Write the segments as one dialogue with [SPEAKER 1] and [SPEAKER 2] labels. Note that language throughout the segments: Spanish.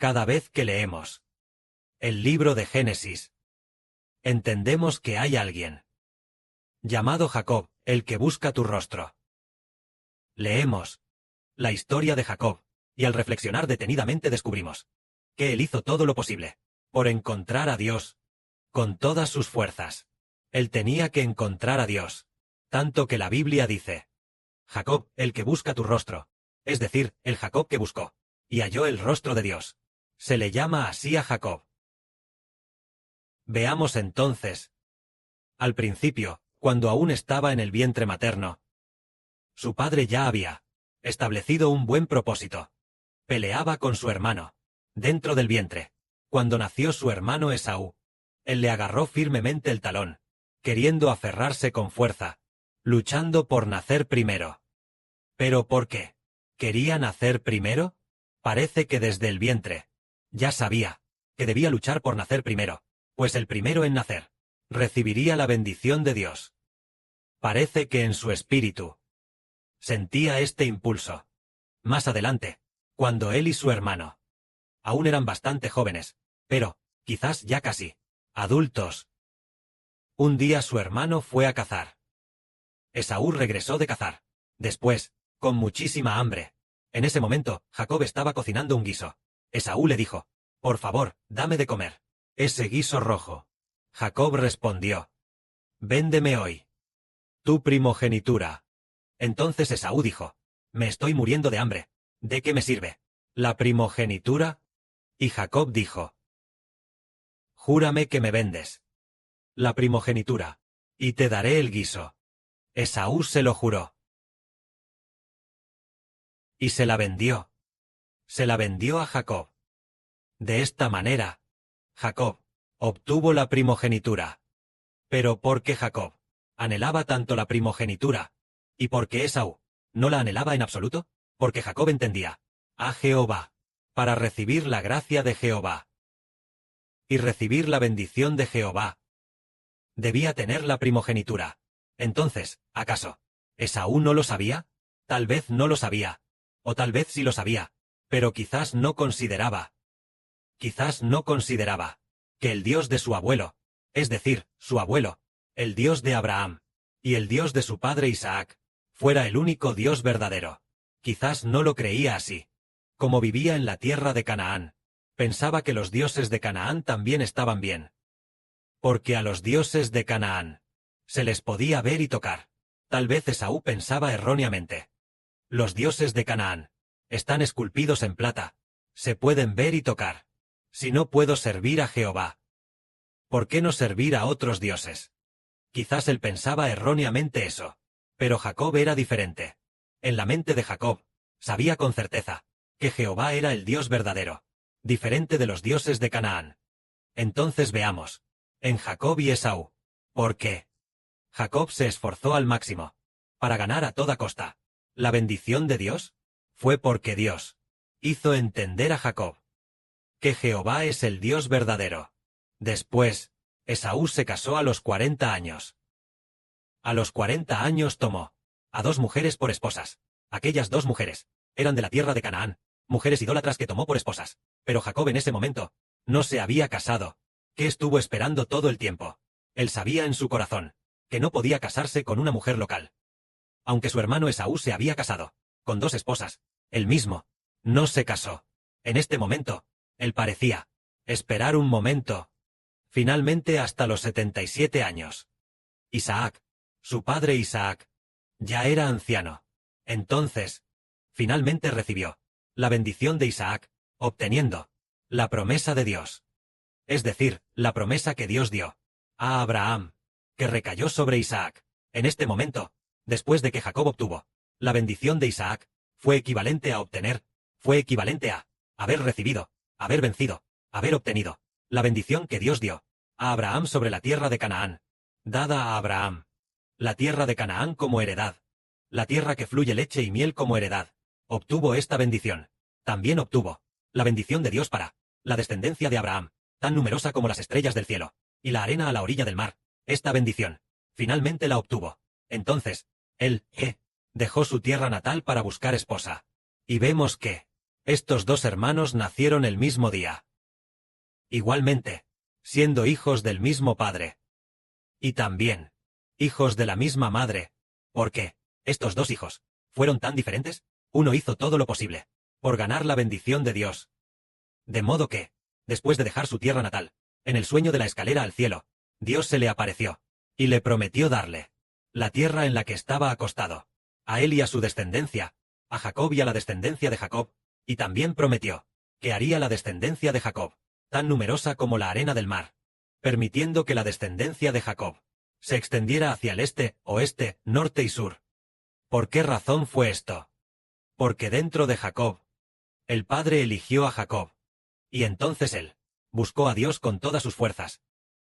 [SPEAKER 1] Cada vez que leemos el libro de Génesis, entendemos que hay alguien llamado Jacob, el que busca tu rostro. Leemos la historia de Jacob, y al reflexionar detenidamente descubrimos que él hizo todo lo posible por encontrar a Dios con todas sus fuerzas. Él tenía que encontrar a Dios, tanto que la Biblia dice: Jacob, el que busca tu rostro, es decir, el Jacob que buscó y halló el rostro de Dios. Se le llama así a Jacob. Veamos entonces. Al principio, cuando aún estaba en el vientre materno, su padre ya había establecido un buen propósito. Peleaba con su hermano dentro del vientre. Cuando nació su hermano Esaú, él le agarró firmemente el talón, queriendo aferrarse con fuerza, luchando por nacer primero. ¿Pero por qué? ¿Quería nacer primero? Parece que desde el vientre ya sabía que debía luchar por nacer primero, pues el primero en nacer recibiría la bendición de Dios. Parece que en su espíritu sentía este impulso. Más adelante, cuando él y su hermano aún eran bastante jóvenes, pero, quizás ya casi, adultos, un día su hermano fue a cazar. Esaú regresó de cazar. Después, con muchísima hambre. En ese momento, Jacob estaba cocinando un guiso. Esaú le dijo: por favor, dame de comer ese guiso rojo. Jacob respondió: véndeme hoy tu primogenitura. Entonces Esaú dijo: me estoy muriendo de hambre. ¿De qué me sirve la primogenitura? Y Jacob dijo: júrame que me vendes la primogenitura, y te daré el guiso. Esaú se lo juró. Y se la vendió. Se la vendió a Jacob. De esta manera, Jacob obtuvo la primogenitura. Pero ¿por qué Jacob anhelaba tanto la primogenitura? ¿Y por qué Esaú no la anhelaba en absoluto? Porque Jacob entendía a Jehová para recibir la gracia de Jehová y recibir la bendición de Jehová. Debía tener la primogenitura. Entonces, ¿acaso Esaú no lo sabía? Tal vez no lo sabía, o tal vez sí lo sabía, pero quizás no consideraba que el Dios de su abuelo, es decir, su abuelo, el Dios de Abraham, y el Dios de su padre Isaac, fuera el único Dios verdadero. Quizás no lo creía así. Como vivía en la tierra de Canaán, pensaba que los dioses de Canaán también estaban bien. Porque a los dioses de Canaán se les podía ver y tocar. Tal vez Esaú pensaba erróneamente. Los dioses de Canaán están esculpidos en plata, se pueden ver y tocar. Si no puedo servir a Jehová, ¿por qué no servir a otros dioses? Quizás él pensaba erróneamente eso. Pero Jacob era diferente. En la mente de Jacob, sabía con certeza que Jehová era el Dios verdadero, diferente de los dioses de Canaán. Entonces veamos, en Jacob y Esaú, ¿por qué? Jacob se esforzó al máximo para ganar a toda costa la bendición de Dios. Fue porque Dios hizo entender a Jacob que Jehová es el Dios verdadero. Después, Esaú se casó a los 40 años. A los 40 años tomó a 2 mujeres por esposas. Aquellas 2 mujeres eran de la tierra de Canaán, mujeres idólatras que tomó por esposas. Pero Jacob en ese momento no se había casado. ¿Qué estuvo esperando todo el tiempo? Él sabía en su corazón que no podía casarse con una mujer local. Aunque su hermano Esaú se había casado con 2 esposas, él mismo no se casó. En este momento, él parecía esperar un momento. Finalmente hasta los 77 años. Isaac, su padre Isaac, ya era anciano. Entonces, finalmente recibió la bendición de Isaac, obteniendo la promesa de Dios. Es decir, la promesa que Dios dio a Abraham, que recayó sobre Isaac. En este momento, después de que Jacob obtuvo la bendición de Isaac, fue equivalente a obtener, fue equivalente a haber recibido, haber vencido, haber obtenido la bendición que Dios dio a Abraham sobre la tierra de Canaán, dada a Abraham. La tierra de Canaán como heredad, la tierra que fluye leche y miel como heredad, obtuvo esta bendición. También obtuvo la bendición de Dios para la descendencia de Abraham, tan numerosa como las estrellas del cielo, y la arena a la orilla del mar. Esta bendición, finalmente la obtuvo. Entonces, él, dejó su tierra natal para buscar esposa. Y vemos que Estos dos hermanos nacieron el mismo día. Igualmente, siendo hijos del mismo padre. Y también, hijos de la misma madre. ¿Por qué? Estos dos hijos fueron tan diferentes. Uno hizo todo lo posible por ganar la bendición de Dios. De modo que, después de dejar su tierra natal, en el sueño de la escalera al cielo, Dios se le apareció y le prometió darle la tierra en la que estaba acostado, a él y a su descendencia, a Jacob y a la descendencia de Jacob, y también prometió que haría la descendencia de Jacob tan numerosa como la arena del mar, permitiendo que la descendencia de Jacob se extendiera hacia el este, oeste, norte y sur. ¿Por qué razón fue esto? Porque dentro de Jacob, el Padre eligió a Jacob, y entonces él buscó a Dios con todas sus fuerzas.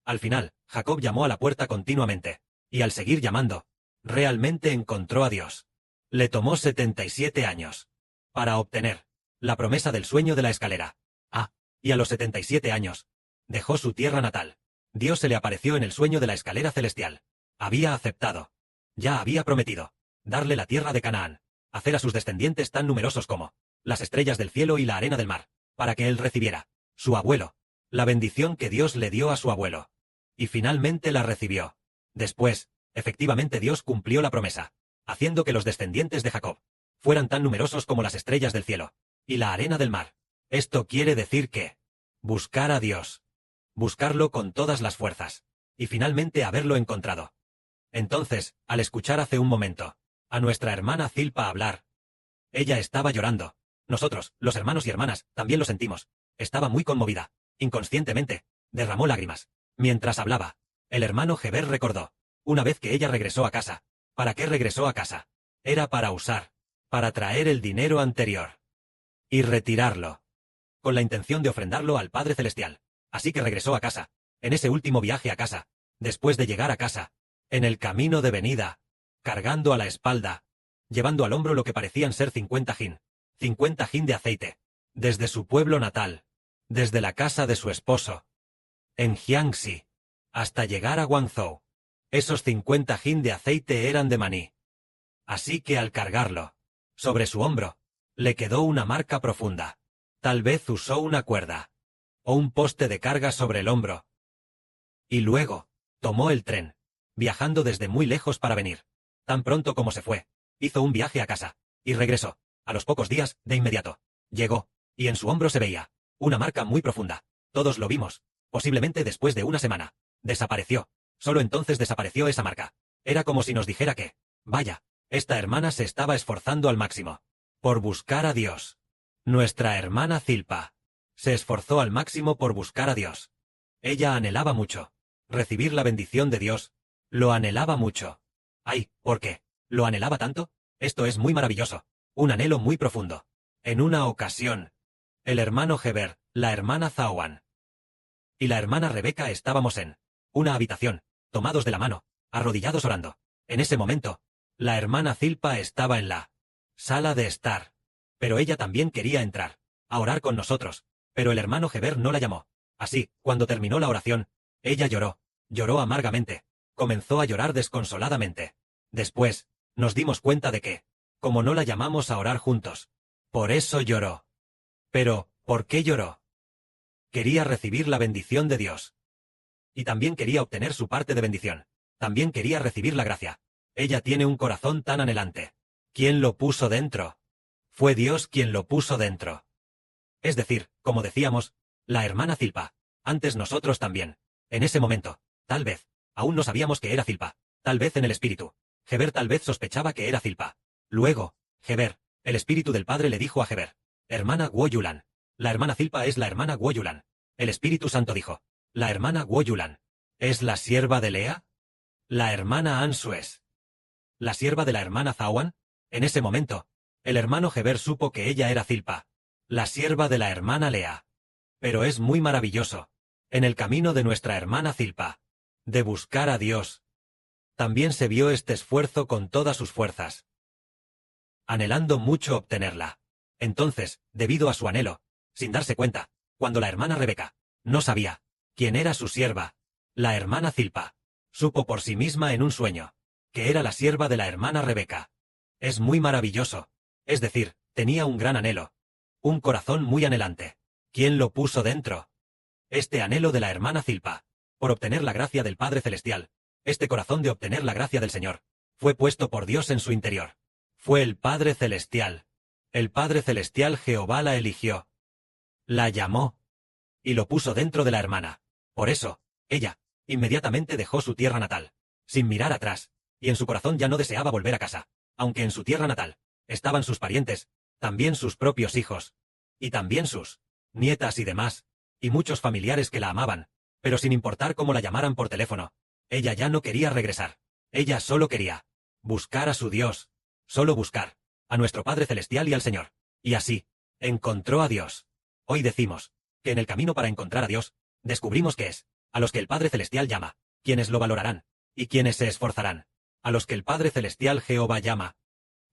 [SPEAKER 1] Al final, Jacob llamó a la puerta continuamente, y al seguir llamando, realmente encontró a Dios. Le tomó 77 años para obtener la promesa del sueño de la escalera. Y a los 77 años, dejó su tierra natal. Dios se le apareció en el sueño de la escalera celestial. Había aceptado, ya había prometido, darle la tierra de Canaán, hacer a sus descendientes tan numerosos como las estrellas del cielo y la arena del mar, para que él recibiera, su abuelo, la bendición que Dios le dio a su abuelo. Y finalmente la recibió. Después, efectivamente Dios cumplió la promesa, haciendo que los descendientes de Jacob fueran tan numerosos como las estrellas del cielo y la arena del mar. Esto quiere decir que buscar a Dios, buscarlo con todas las fuerzas, y finalmente haberlo encontrado. Entonces, al escuchar hace un momento a nuestra hermana Zilpa hablar, ella estaba llorando. Nosotros, los hermanos y hermanas, también lo sentimos. Estaba muy conmovida. Inconscientemente, derramó lágrimas. Mientras hablaba, el hermano Heber recordó, una vez que ella regresó a casa. ¿Para qué regresó a casa? Era para traer el dinero anterior y retirarlo, con la intención de ofrendarlo al Padre Celestial. Así que regresó a casa, en ese último viaje a casa, después de llegar a casa, en el camino de venida, cargando a la espalda, llevando al hombro lo que parecían ser 50 hin de aceite, desde su pueblo natal, desde la casa de su esposo, en Jiangxi, hasta llegar a Guangzhou. Esos 50 hin de aceite eran de maní. Así que al cargarlo sobre su hombro, le quedó una marca profunda. Tal vez usó una cuerda o un poste de carga sobre el hombro. Y luego, tomó el tren, viajando desde muy lejos para venir. Tan pronto como se fue, hizo un viaje a casa, y regresó. A los pocos días, de inmediato, llegó, y en su hombro se veía una marca muy profunda. Todos lo vimos. Posiblemente después de una semana. Desapareció. Solo entonces desapareció esa marca. Era como si nos dijera que, vaya, esta hermana se estaba esforzando al máximo por buscar a Dios. Nuestra hermana Zilpa se esforzó al máximo por buscar a Dios. Ella anhelaba mucho recibir la bendición de Dios. Lo anhelaba mucho. ¡Ay! ¿Por qué lo anhelaba tanto? Esto es muy maravilloso. Un anhelo muy profundo. En una ocasión, el hermano Heber, la hermana Zawan y la hermana Rebeca estábamos en una habitación, tomados de la mano, arrodillados orando. En ese momento, la hermana Zilpa estaba en la sala de estar. Pero ella también quería entrar a orar con nosotros, pero el hermano Heber no la llamó. Así, cuando terminó la oración, ella lloró amargamente, comenzó a llorar desconsoladamente. Después, nos dimos cuenta de que, como no la llamamos a orar juntos, por eso lloró. Pero, ¿por qué lloró? Quería recibir la bendición de Dios. Y también quería obtener su parte de bendición. También quería recibir la gracia. Ella tiene un corazón tan anhelante. ¿Quién lo puso dentro? Fue Dios quien lo puso dentro. Es decir, como decíamos, la hermana Zilpa. Antes nosotros también. En ese momento, tal vez, aún no sabíamos que era Zilpa. Tal vez en el espíritu. Heber tal vez sospechaba que era Zilpa. Luego, Heber, el espíritu del Padre le dijo a Heber, hermana Guoyulan. La hermana Zilpa es la hermana Guoyulan. El Espíritu Santo dijo, la hermana Guoyulan. ¿Es la sierva de Lea? La hermana Ansu es la sierva de la hermana Zawan. En ese momento, el hermano Heber supo que ella era Zilpa, la sierva de la hermana Lea. Pero es muy maravilloso, en el camino de nuestra hermana Zilpa, de buscar a Dios. También se vio este esfuerzo con todas sus fuerzas, anhelando mucho obtenerla. Entonces, debido a su anhelo, sin darse cuenta, cuando la hermana Rebeca no sabía quién era su sierva, la hermana Zilpa supo por sí misma en un sueño que era la sierva de la hermana Rebeca. Es muy maravilloso. Es decir, tenía un gran anhelo, Un corazón muy anhelante. ¿Quién lo puso dentro? Este anhelo de la hermana Zilpa, por obtener la gracia del Padre Celestial, este corazón de obtener la gracia del Señor, fue puesto por Dios en su interior. Fue el Padre Celestial. El Padre Celestial Jehová la eligió. La llamó. Y lo puso dentro de la hermana. Por eso, ella, inmediatamente dejó su tierra natal, sin mirar atrás, y en su corazón ya no deseaba volver a casa, aunque en su tierra natal estaban sus parientes, también sus propios hijos, y también sus nietas y demás, y muchos familiares que la amaban, pero sin importar cómo la llamaran por teléfono, ella ya no quería regresar. Ella solo quería buscar a su Dios, solo buscar a nuestro Padre Celestial y al Señor. Y así, encontró a Dios. Hoy decimos que en el camino para encontrar a Dios, descubrimos que es a los que el Padre Celestial llama, quienes lo valorarán, y quienes se esforzarán, a los que el Padre Celestial Jehová llama,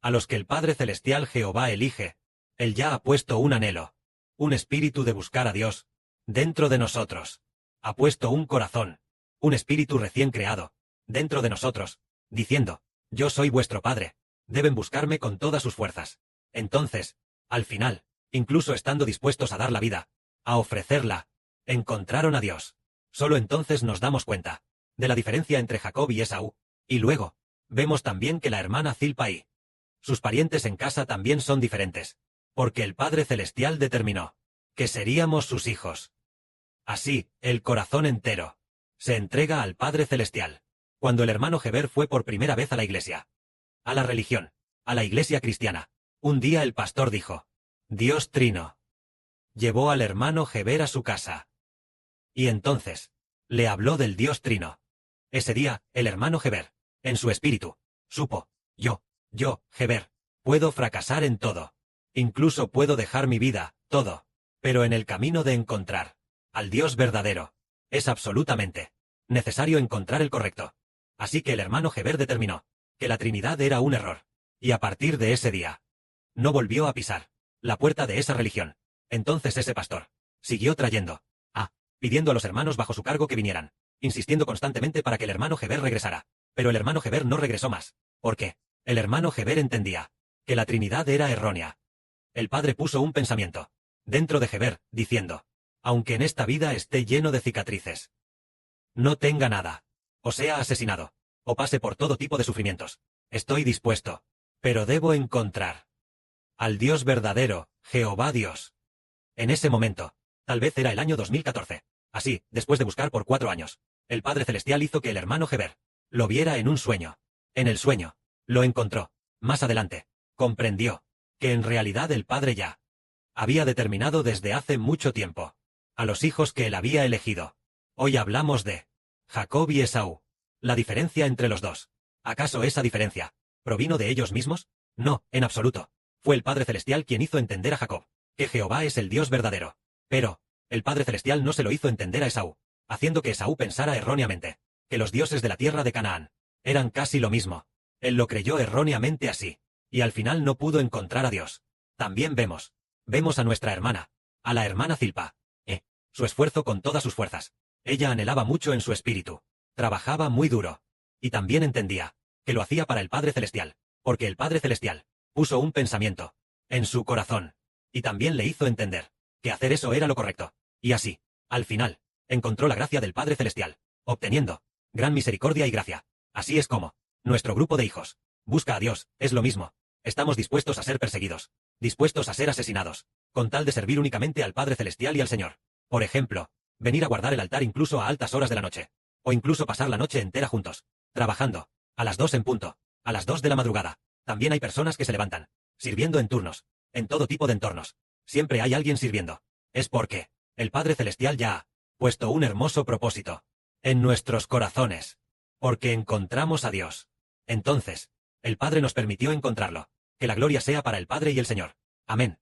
[SPEAKER 1] a los que el Padre Celestial Jehová elige. Él ya ha puesto un anhelo, un espíritu de buscar a Dios, dentro de nosotros. Ha puesto un corazón, un espíritu recién creado, dentro de nosotros, diciendo, yo soy vuestro Padre, deben buscarme con todas sus fuerzas. Entonces, al final, incluso estando dispuestos a dar la vida, a ofrecerla, encontraron a Dios. Solo entonces nos damos cuenta de la diferencia entre Jacob y Esaú, y luego, vemos también que la hermana Zilpa y sus parientes en casa también son diferentes, porque el Padre Celestial determinó que seríamos sus hijos. Así, el corazón entero se entrega al Padre Celestial. Cuando el hermano Heber fue por primera vez a la iglesia, a la religión, a la iglesia cristiana, un día el pastor dijo, Dios Trino. Llevó al hermano Heber a su casa. Y entonces, le habló del Dios Trino. Ese día, el hermano Heber, en su espíritu, supo, yo, Heber, puedo fracasar en todo. Incluso puedo dejar mi vida, todo. Pero en el camino de encontrar al Dios verdadero, es absolutamente necesario encontrar el correcto. Así que el hermano Heber determinó que la Trinidad era un error. Y a partir de ese día, no volvió a pisar la puerta de esa religión. Entonces ese pastor siguió pidiendo a los hermanos bajo su cargo que vinieran, insistiendo constantemente para que el hermano Heber regresara. Pero el hermano Heber no regresó más. ¿Por qué? El hermano Heber entendía que la Trinidad era errónea. El Padre puso un pensamiento dentro de Heber, diciendo, aunque en esta vida esté lleno de cicatrices, no tenga nada, o sea asesinado, o pase por todo tipo de sufrimientos, estoy dispuesto, pero debo encontrar al Dios verdadero, Jehová Dios. En ese momento, tal vez era el año 2014. Así, después de buscar por 4 años, el Padre Celestial hizo que el hermano Heber lo viera en un sueño. En el sueño, lo encontró. Más adelante, comprendió que en realidad el Padre ya había determinado desde hace mucho tiempo a los hijos que él había elegido. Hoy hablamos de Jacob y Esaú. La diferencia entre los dos. ¿Acaso esa diferencia provino de ellos mismos? No, en absoluto. Fue el Padre Celestial quien hizo entender a Jacob que Jehová es el Dios verdadero. Pero el Padre Celestial no se lo hizo entender a Esaú, haciendo que Esaú pensara erróneamente que los dioses de la tierra de Canaán eran casi lo mismo. Él lo creyó erróneamente así, y al final no pudo encontrar a Dios. También vemos a nuestra hermana, a la hermana Zilpa, su esfuerzo con todas sus fuerzas. Ella anhelaba mucho en su espíritu, trabajaba muy duro, y también entendía que lo hacía para el Padre Celestial, porque el Padre Celestial puso un pensamiento en su corazón, y también le hizo entender que hacer eso era lo correcto. Y así, al final, encontró la gracia del Padre Celestial, obteniendo gran misericordia y gracia. Así es como nuestro grupo de hijos busca a Dios, es lo mismo. Estamos dispuestos a ser perseguidos, dispuestos a ser asesinados, con tal de servir únicamente al Padre Celestial y al Señor. Por ejemplo, venir a guardar el altar incluso a altas horas de la noche, o incluso pasar la noche entera juntos, trabajando, a las 2 en punto, a las 2 de la madrugada. También hay personas que se levantan, sirviendo en turnos, en todo tipo de entornos. Siempre hay alguien sirviendo. Es porque el Padre Celestial ya ha puesto un hermoso propósito en nuestros corazones, porque encontramos a Dios. Entonces, el Padre nos permitió encontrarlo. Que la gloria sea para el Padre y el Señor. Amén.